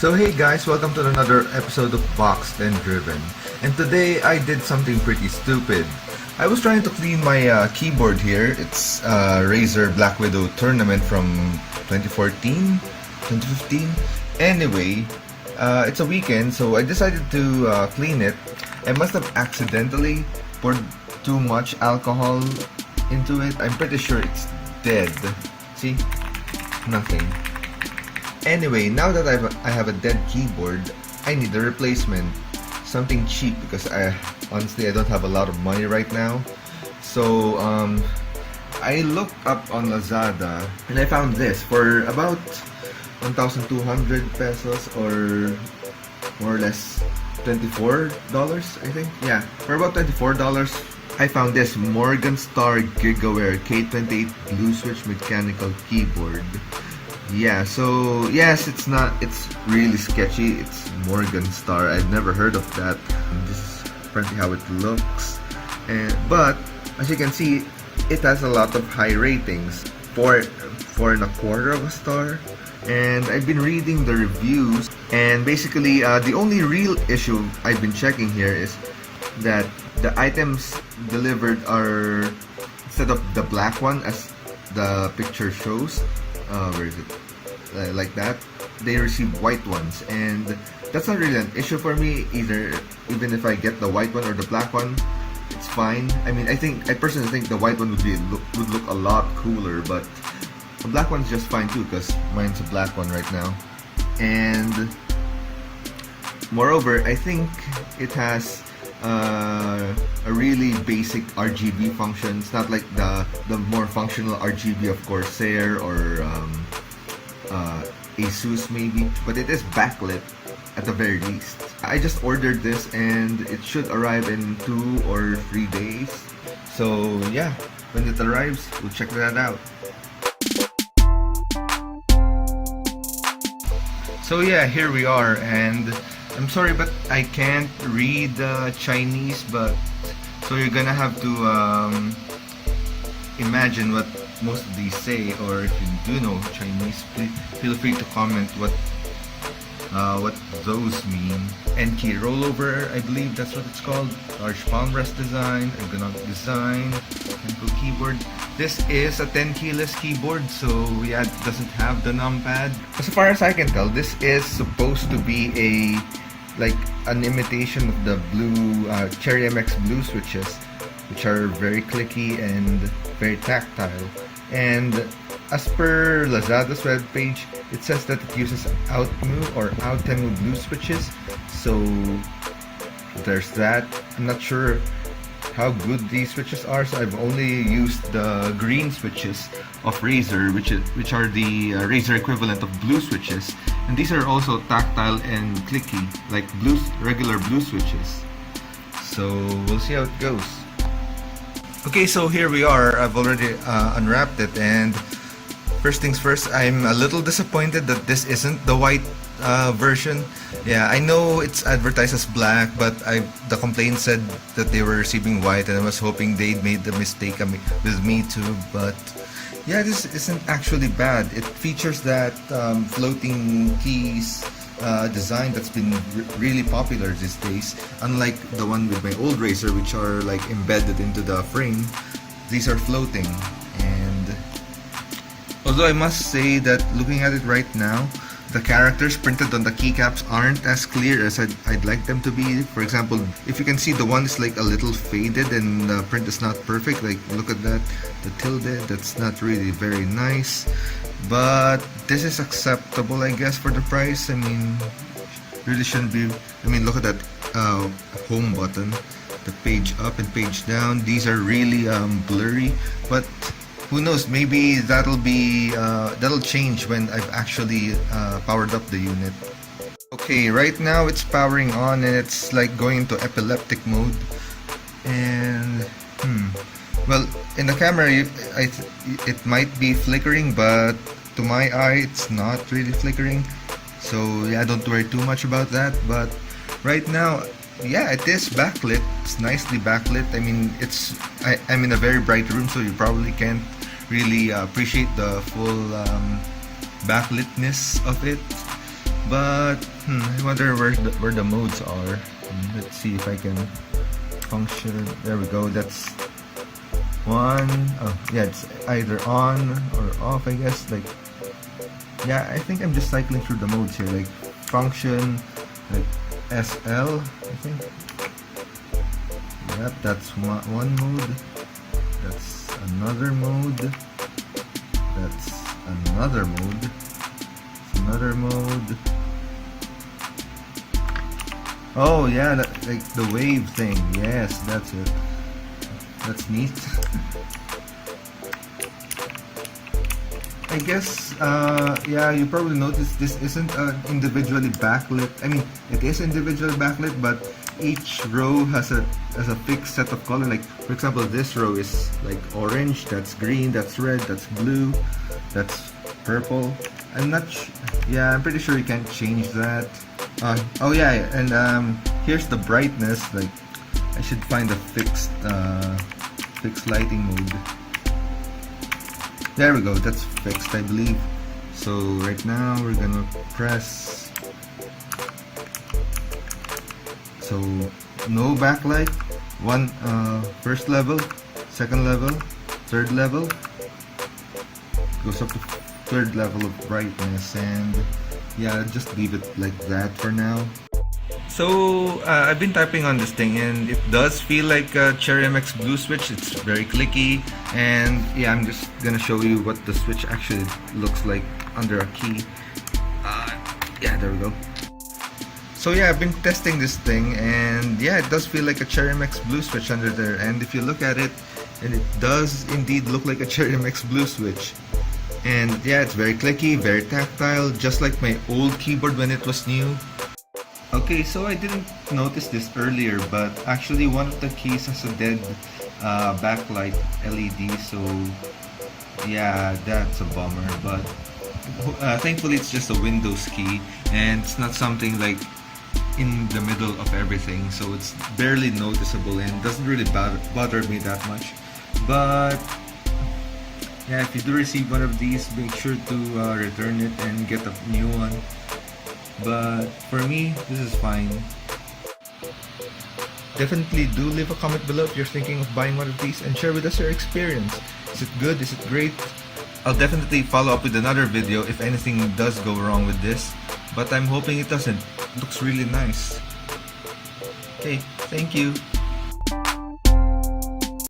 So hey guys, welcome to another episode of Boxed and Driven. And today I did something pretty stupid. I was trying to clean my keyboard here. It's Razer Black Widow tournament from 2014, 2015. Anyway, it's a weekend, so I decided to clean it. I must have accidentally poured too much alcohol into it. I'm pretty sure it's dead. See? Nothing. Anyway, now that I have a dead keyboard, I need a replacement. Something cheap because honestly I don't have a lot of money right now. So I looked up on Lazada and I found this for about 1,200 pesos, or more or less $24, I think. Yeah, for about $24 I found this MorganStar Gigaware K28 blue switch mechanical keyboard. Yeah, so yes, it's really sketchy. It's MorganStar. I've never heard of that. This is apparently how it looks. But as you can see, it has a lot of high ratings. 4.25 of a star. And I've been reading the reviews, and basically the only real issue I've been checking here is that the items delivered are, instead of the black one as the picture shows, where is it? Like that, they receive white ones, and that's not really an issue for me either. Even if I get the white one or the black one, it's fine. I mean, I personally think the white one would look a lot cooler, but the black one's just fine too, because mine's a black one right now. And moreover, I think it has a really basic RGB function. It's not like the more functional RGB of Corsair or Asus maybe, but it is backlit at the very least. I just ordered this and it should arrive in 2 or 3 days. So yeah, when it arrives, we'll check that out. So yeah, here we are, and I'm sorry but I can't read Chinese, but so you're gonna have to imagine what most of these say, or if you do know Chinese, feel free to comment what those mean. N-key rollover, I believe that's what it's called. Large palm rest design, ergonomic design, mechanical keyboard. This is a 10 keyless keyboard, so yeah, it doesn't have the numpad. As far as I can tell, this is supposed to be an imitation of the blue Cherry MX blue switches, which are very clicky and very tactile. And as per Lazada's webpage, it says that it uses Outmu or Outemu blue switches. So there's that. I'm not sure how good these switches are, so I've only used the green switches of Razer, which are the Razer equivalent of blue switches, and these are also tactile and clicky like regular blue switches. So we'll see how it goes. Okay, so here we are. I've already unwrapped it, and first things first, I'm a little disappointed that this isn't the white version. Yeah, I know it's advertised as black, but the complaint said that they were receiving white, and I was hoping they'd made the mistake with me too. But yeah, this isn't actually bad. It features that floating keys design that's been really popular these days. Unlike the one with my old Razer, which are like embedded into the frame, these are floating. And although I must say that looking at it right now, the characters printed on the keycaps aren't as clear as I'd like them to be. For example, if you can see, the one is like a little faded and the print is not perfect. Like, look at that, the tilde, that's not really very nice. But this is acceptable, I guess, for the price. I mean, really shouldn't be. I mean, look at that home button, the page up and page down. These are really blurry, but who knows, maybe that'll change when I've actually powered up the unit. Okay, right now it's powering on and it's like going into epileptic mode. And well, in the camera it might be flickering, but to my eye it's not really flickering. So yeah, don't worry too much about that. But right now, yeah, it is backlit. It's nicely backlit. I mean, I'm in a very bright room, so you probably can't really appreciate the full backlit-ness of it. But I wonder where the modes are. Let's see if I can function. There we go. That's one. Oh yeah, it's either on or off, I guess. Like, yeah, I think I'm just cycling through the modes here. Like function, like SL, I think. Yep, that's one mode. That's another mode. That's another mode. Another mode. Oh yeah, like the wave thing. Yes, that's it. That's neat. I guess, yeah, you probably noticed this isn't individually backlit. I mean, it is individually backlit, but each row has a fixed set of color. Like, for example, this row is like orange, that's green, that's red, that's blue, that's purple. Yeah, I'm pretty sure you can't change that. Oh yeah, and here's the brightness. Like, I should find a fixed lighting mode. There we go, that's fixed, I believe. So right now we're gonna press. So no backlight. First level, second level, third level. Goes up to third level of brightness, and yeah, just leave it like that for now. So I've been typing on this thing, and it does feel like a Cherry MX Blue switch. It's very clicky, and yeah, I'm just gonna show you what the switch actually looks like under a key. Yeah, there we go. So yeah, I've been testing this thing, and yeah, it does feel like a Cherry MX Blue switch under there. And if you look at it, and it does indeed look like a Cherry MX Blue switch. And yeah, it's very clicky, very tactile, just like my old keyboard when it was new. Okay, so I didn't notice this earlier, but actually one of the keys has a dead backlight LED, so yeah, that's a bummer. But thankfully it's just a Windows key, and it's not something like in the middle of everything, so it's barely noticeable and doesn't really bother me that much. But yeah, if you do receive one of these, make sure to return it and get a new one. But for me, this is fine. Definitely do leave a comment below if you're thinking of buying one of these, and share with us your experience. Is it good? Is it great? I'll definitely follow up with another video if anything does go wrong with this, but I'm hoping it doesn't. It looks really nice. Okay, thank you.